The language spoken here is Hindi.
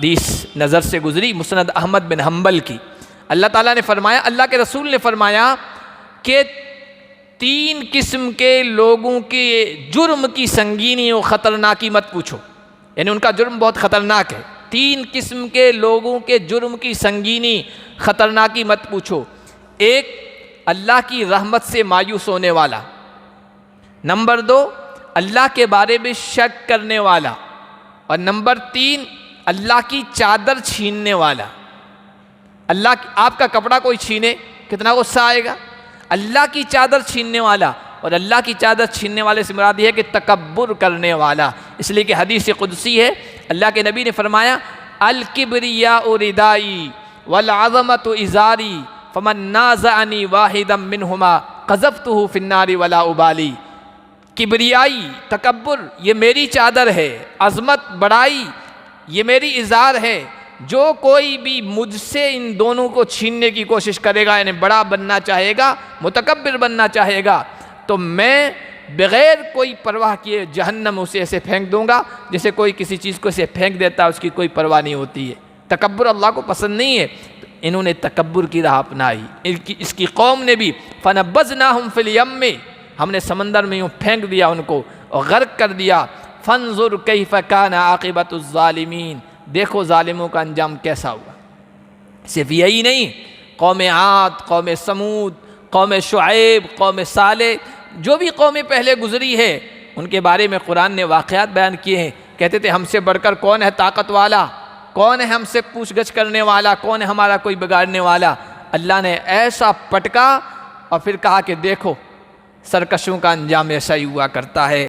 हदीस नज़र से गुजरी मुस्नद अहमद बिन हम्बल की। अल्लाह ताला ने फरमाया, अल्लाह के रसूल ने फरमाया कि 3 किस्म के लोगों के जुर्म की संगीनी और ख़तरनाकी मत पूछो, यानी उनका जुर्म बहुत ख़तरनाक है। 3 किस्म के लोगों के जुर्म की संगीनी ख़तरनाकी मत पूछो। एक, अल्लाह की रहमत से मायूस होने वाला। नंबर 2, अल्लाह के बारे में शक करने वाला। और नंबर 3, अल्लाह की चादर छीनने वाला। आपका कपड़ा कोई छीने, कितना गुस्सा आएगा। अल्लाह की चादर छीनने वाला, और अल्लाह की चादर छीनने वाले से मुराद यह है कि तकब्बुर करने वाला। इसलिए कि हदीस कुदसी है, अल्लाह के नबी ने फरमाया, अल किब्रिया रिदाई वल अज़मतु इज़ारी फमन नाज़अनी वाहिदम मिनहुमा क़ज़फ़्तुहु फ़िन्नारि वला उबाली। किब्रियाई, तकब्बुर, ये मेरी चादर है। अज़मत, बड़ाई, ये मेरी इज़ार है। जो कोई भी मुझसे इन दोनों को छीनने की कोशिश करेगा, यानी बड़ा बनना चाहेगा, मुतकब्बिर बनना चाहेगा, तो मैं बग़ैर कोई परवाह किए जहन्नम उसे ऐसे फेंक दूंगा जैसे कोई किसी चीज़ को ऐसे फेंक देता है, उसकी कोई परवाह नहीं होती है। तकब्बुर अल्लाह को पसंद नहीं है, तो इन्होंने तकब्बुर की राह अपनाई। इसकी कौम ने भी फ़नब्बज़नाहुम फ़िल यम्म, हमने समंदर में यूँ फेंक दिया उनको और गर्क कर दिया। फ़न्ज़ुर कैफ़ कान आक़िबतुज़ ज़ालिमीन, देखो ज़ालिमों का अंजाम कैसा हुआ। सिर्फ यही नहीं, कौम आद, कौम समूद, कौम शुएब, कौम सालेह, जो भी कौमें पहले गुजरी है उनके बारे में कुरान ने वाक़यात बयान किए हैं। कहते थे हमसे बढ़कर कौन है ताकत वाला, कौन है हमसे पूछगछ करने वाला, कौन है हमारा कोई बिगाड़ने वाला। अल्लाह ने ऐसा पटका और फिर कहा कि देखो सरकशों का अंजाम ऐसा ही हुआ करता है।